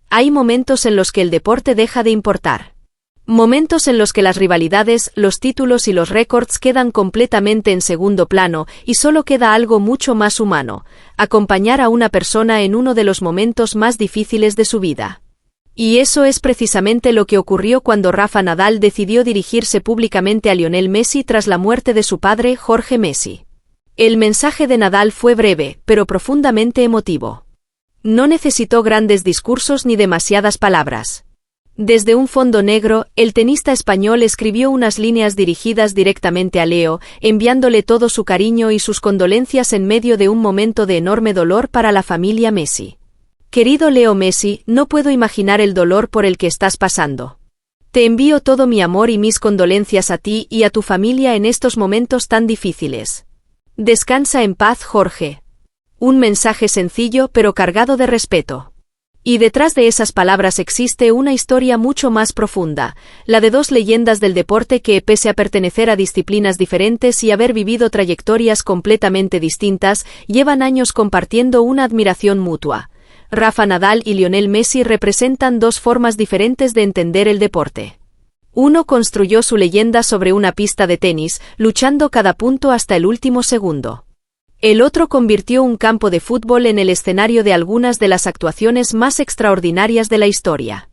Hay momentos en los que el deporte deja de importar. Momentos en los que las rivalidades, los títulos y los récords quedan completamente en segundo plano y solo queda algo mucho más humano: acompañar a una persona en uno de los momentos más difíciles de su vida. Y eso es precisamente lo que ocurrió cuando Rafa Nadal decidió dirigirse públicamente a Lionel Messi tras la muerte de su padre, Jorge Messi. El mensaje de Nadal fue breve, pero profundamente emotivo. No necesitó grandes discursos ni demasiadas palabras. Desde un fondo negro, el tenista español escribió unas líneas dirigidas directamente a Leo, enviándole todo su cariño y sus condolencias en medio de un momento de enorme dolor para la familia Messi. Querido Leo Messi, no puedo imaginar el dolor por el que estás pasando. Te envío todo mi amor y mis condolencias a ti y a tu familia en estos momentos tan difíciles. Descansa en paz, Jorge. Un mensaje sencillo pero cargado de respeto. Y detrás de esas palabras existe una historia mucho más profunda, la de dos leyendas del deporte que, pese a pertenecer a disciplinas diferentes y haber vivido trayectorias completamente distintas, llevan años compartiendo una admiración mutua. Rafa Nadal y Lionel Messi representan dos formas diferentes de entender el deporte. Uno construyó su leyenda sobre una pista de tenis, luchando cada punto hasta el último segundo. El otro convirtió un campo de fútbol en el escenario de algunas de las actuaciones más extraordinarias de la historia.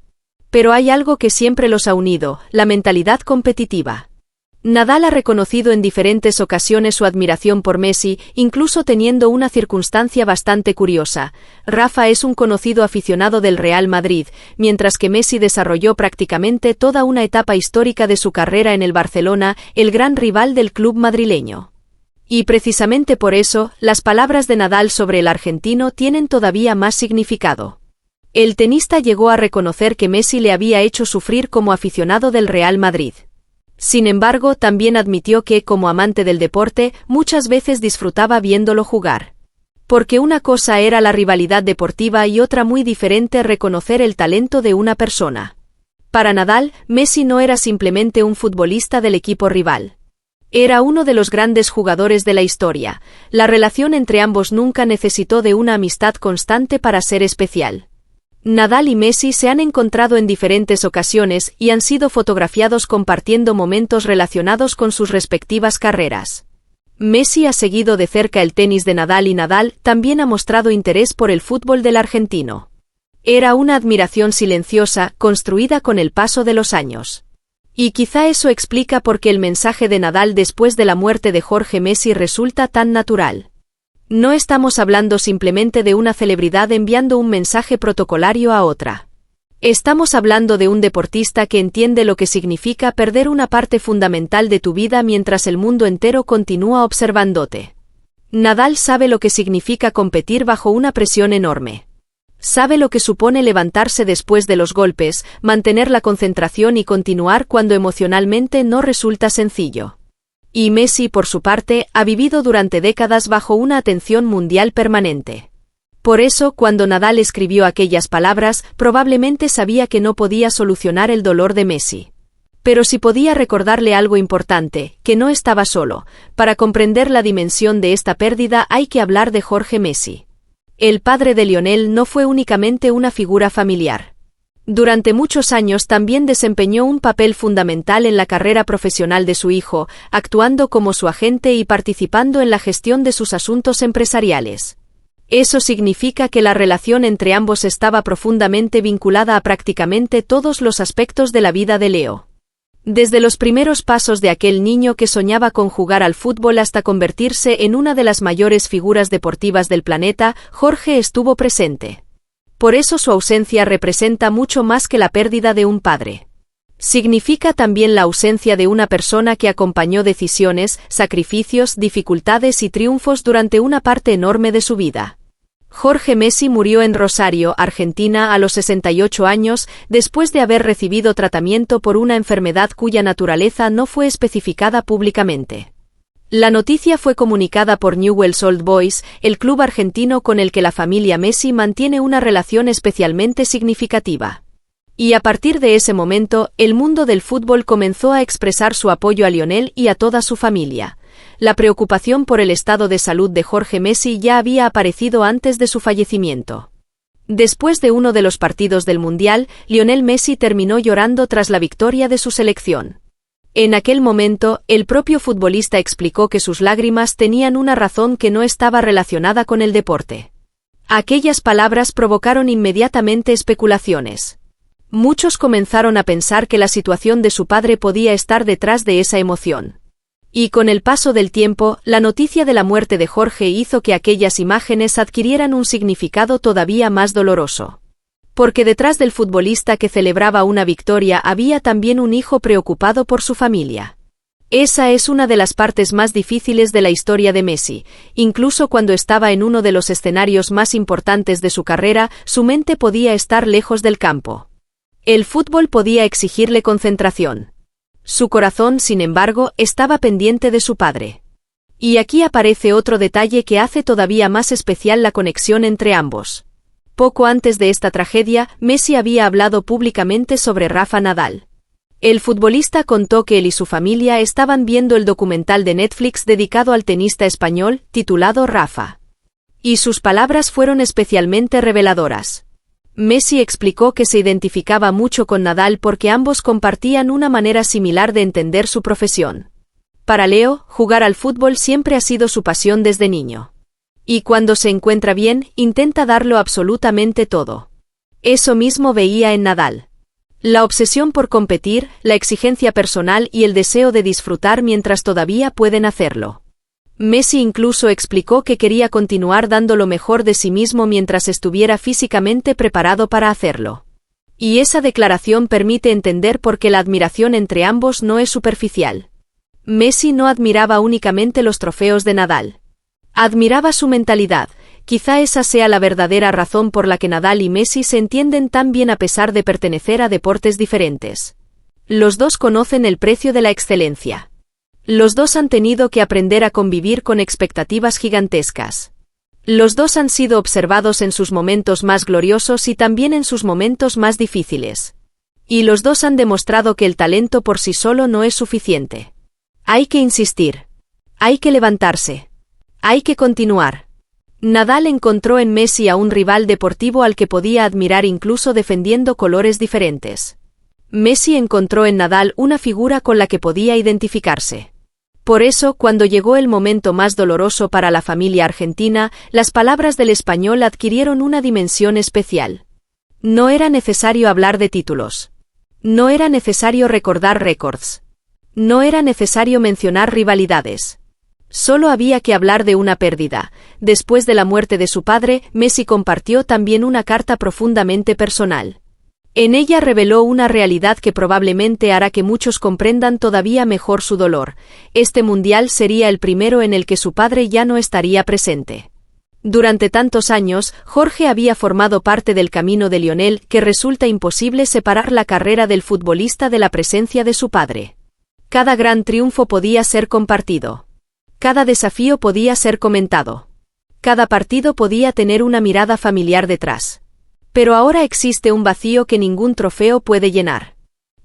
Pero hay algo que siempre los ha unido: la mentalidad competitiva. Nadal ha reconocido en diferentes ocasiones su admiración por Messi, incluso teniendo una circunstancia bastante curiosa. Rafa es un conocido aficionado del Real Madrid, mientras que Messi desarrolló prácticamente toda una etapa histórica de su carrera en el Barcelona, el gran rival del club madrileño. Y precisamente por eso, las palabras de Nadal sobre el argentino tienen todavía más significado. El tenista llegó a reconocer que Messi le había hecho sufrir como aficionado del Real Madrid. Sin embargo, también admitió que, como amante del deporte, muchas veces disfrutaba viéndolo jugar. Porque una cosa era la rivalidad deportiva y otra muy diferente reconocer el talento de una persona. Para Nadal, Messi no era simplemente un futbolista del equipo rival. Era uno de los grandes jugadores de la historia. La relación entre ambos nunca necesitó de una amistad constante para ser especial. Nadal y Messi se han encontrado en diferentes ocasiones y han sido fotografiados compartiendo momentos relacionados con sus respectivas carreras. Messi ha seguido de cerca el tenis de Nadal y Nadal también ha mostrado interés por el fútbol del argentino. Era una admiración silenciosa, construida con el paso de los años. Y quizá eso explica por qué el mensaje de Nadal después de la muerte de Jorge Messi resulta tan natural. No estamos hablando simplemente de una celebridad enviando un mensaje protocolario a otra. Estamos hablando de un deportista que entiende lo que significa perder una parte fundamental de tu vida mientras el mundo entero continúa observándote. Nadal sabe lo que significa competir bajo una presión enorme. Sabe lo que supone levantarse después de los golpes, mantener la concentración y continuar cuando emocionalmente no resulta sencillo. Y Messi, por su parte, ha vivido durante décadas bajo una atención mundial permanente. Por eso, cuando Nadal escribió aquellas palabras, probablemente sabía que no podía solucionar el dolor de Messi. Pero sí podía recordarle algo importante, que no estaba solo. Para comprender la dimensión de esta pérdida hay que hablar de Jorge Messi. El padre de Lionel no fue únicamente una figura familiar. Durante muchos años también desempeñó un papel fundamental en la carrera profesional de su hijo, actuando como su agente y participando en la gestión de sus asuntos empresariales. Eso significa que la relación entre ambos estaba profundamente vinculada a prácticamente todos los aspectos de la vida de Leo. Desde los primeros pasos de aquel niño que soñaba con jugar al fútbol hasta convertirse en una de las mayores figuras deportivas del planeta, Jorge estuvo presente. Por eso su ausencia representa mucho más que la pérdida de un padre. Significa también la ausencia de una persona que acompañó decisiones, sacrificios, dificultades y triunfos durante una parte enorme de su vida. Jorge Messi murió en Rosario, Argentina, a los 68 años, después de haber recibido tratamiento por una enfermedad cuya naturaleza no fue especificada públicamente. La noticia fue comunicada por Newell's Old Boys, el club argentino con el que la familia Messi mantiene una relación especialmente significativa. Y a partir de ese momento, el mundo del fútbol comenzó a expresar su apoyo a Lionel y a toda su familia. La preocupación por el estado de salud de Jorge Messi ya había aparecido antes de su fallecimiento. Después de uno de los partidos del Mundial, Lionel Messi terminó llorando tras la victoria de su selección. En aquel momento, el propio futbolista explicó que sus lágrimas tenían una razón que no estaba relacionada con el deporte. Aquellas palabras provocaron inmediatamente especulaciones. Muchos comenzaron a pensar que la situación de su padre podía estar detrás de esa emoción. Y con el paso del tiempo, la noticia de la muerte de Jorge hizo que aquellas imágenes adquirieran un significado todavía más doloroso. Porque detrás del futbolista que celebraba una victoria había también un hijo preocupado por su familia. Esa es una de las partes más difíciles de la historia de Messi. Incluso cuando estaba en uno de los escenarios más importantes de su carrera, su mente podía estar lejos del campo. El fútbol podía exigirle concentración. Su corazón, sin embargo, estaba pendiente de su padre. Y aquí aparece otro detalle que hace todavía más especial la conexión entre ambos. Poco antes de esta tragedia, Messi había hablado públicamente sobre Rafa Nadal. El futbolista contó que él y su familia estaban viendo el documental de Netflix dedicado al tenista español, titulado Rafa. Y sus palabras fueron especialmente reveladoras. Messi explicó que se identificaba mucho con Nadal porque ambos compartían una manera similar de entender su profesión. Para Leo, jugar al fútbol siempre ha sido su pasión desde niño. Y cuando se encuentra bien, intenta darlo absolutamente todo. Eso mismo veía en Nadal. La obsesión por competir, la exigencia personal y el deseo de disfrutar mientras todavía pueden hacerlo. Messi incluso explicó que quería continuar dando lo mejor de sí mismo mientras estuviera físicamente preparado para hacerlo. Y esa declaración permite entender por qué la admiración entre ambos no es superficial. Messi no admiraba únicamente los trofeos de Nadal. Admiraba su mentalidad. Quizá esa sea la verdadera razón por la que Nadal y Messi se entienden tan bien a pesar de pertenecer a deportes diferentes. Los dos conocen el precio de la excelencia. Los dos han tenido que aprender a convivir con expectativas gigantescas. Los dos han sido observados en sus momentos más gloriosos y también en sus momentos más difíciles. Y los dos han demostrado que el talento por sí solo no es suficiente. Hay que insistir. Hay que levantarse. Hay que continuar. Nadal encontró en Messi a un rival deportivo al que podía admirar incluso defendiendo colores diferentes. Messi encontró en Nadal una figura con la que podía identificarse. Por eso, cuando llegó el momento más doloroso para la familia argentina, las palabras del español adquirieron una dimensión especial. No era necesario hablar de títulos. No era necesario recordar récords. No era necesario mencionar rivalidades. Solo había que hablar de una pérdida. Después de la muerte de su padre, Messi compartió también una carta profundamente personal. En ella reveló una realidad que probablemente hará que muchos comprendan todavía mejor su dolor. Este mundial sería el primero en el que su padre ya no estaría presente. Durante tantos años, Jorge había formado parte del camino de Lionel, que resulta imposible separar la carrera del futbolista de la presencia de su padre. Cada gran triunfo podía ser compartido. Cada desafío podía ser comentado. Cada partido podía tener una mirada familiar detrás. Pero ahora existe un vacío que ningún trofeo puede llenar.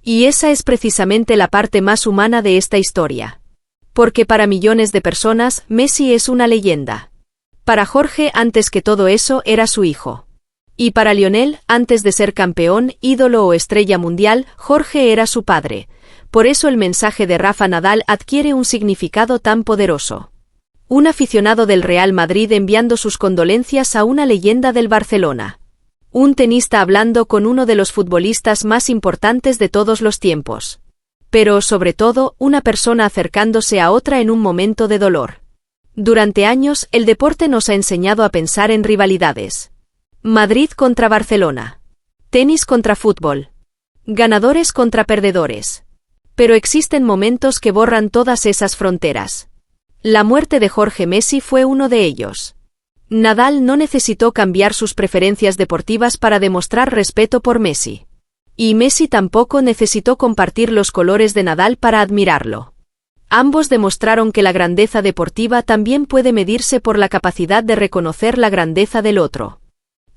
Y esa es precisamente la parte más humana de esta historia. Porque para millones de personas, Messi es una leyenda. Para Jorge, antes que todo eso, era su hijo. Y para Lionel, antes de ser campeón, ídolo o estrella mundial, Jorge era su padre. Por eso el mensaje de Rafa Nadal adquiere un significado tan poderoso. Un aficionado del Real Madrid enviando sus condolencias a una leyenda del Barcelona. Un tenista hablando con uno de los futbolistas más importantes de todos los tiempos. Pero, sobre todo, una persona acercándose a otra en un momento de dolor. Durante años, el deporte nos ha enseñado a pensar en rivalidades. Madrid contra Barcelona. Tenis contra fútbol. Ganadores contra perdedores. Pero existen momentos que borran todas esas fronteras. La muerte de Jorge Messi fue uno de ellos. Nadal no necesitó cambiar sus preferencias deportivas para demostrar respeto por Messi. Y Messi tampoco necesitó compartir los colores de Nadal para admirarlo. Ambos demostraron que la grandeza deportiva también puede medirse por la capacidad de reconocer la grandeza del otro.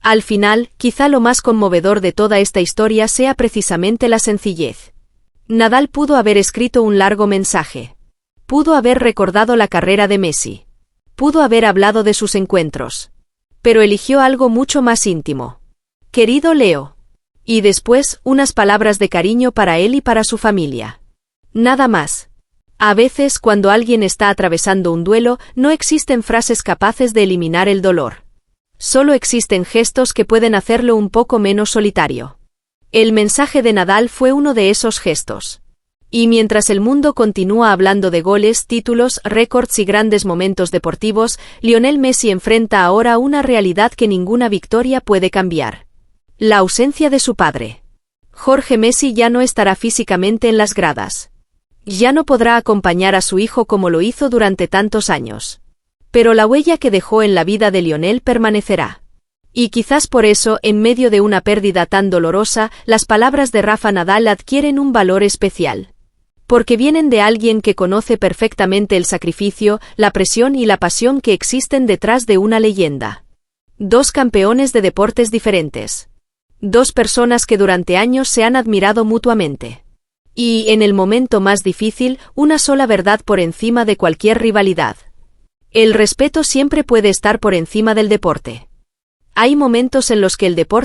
Al final, quizá lo más conmovedor de toda esta historia sea precisamente la sencillez. Nadal pudo haber escrito un largo mensaje. Pudo haber recordado la carrera de Messi. Pudo haber hablado de sus encuentros. Pero eligió algo mucho más íntimo. Querido Leo. Y después, unas palabras de cariño para él y para su familia. Nada más. A veces, cuando alguien está atravesando un duelo, no existen frases capaces de eliminar el dolor. Solo existen gestos que pueden hacerlo un poco menos solitario. El mensaje de Nadal fue uno de esos gestos. Y mientras el mundo continúa hablando de goles, títulos, récords y grandes momentos deportivos, Lionel Messi enfrenta ahora una realidad que ninguna victoria puede cambiar. La ausencia de su padre. Jorge Messi ya no estará físicamente en las gradas. Ya no podrá acompañar a su hijo como lo hizo durante tantos años. Pero la huella que dejó en la vida de Lionel permanecerá. Y quizás por eso, en medio de una pérdida tan dolorosa, las palabras de Rafa Nadal adquieren un valor especial. Porque vienen de alguien que conoce perfectamente el sacrificio, la presión y la pasión que existen detrás de una leyenda. Dos campeones de deportes diferentes. Dos personas que durante años se han admirado mutuamente. Y, en el momento más difícil, una sola verdad por encima de cualquier rivalidad. El respeto siempre puede estar por encima del deporte. Hay momentos en los que el deporte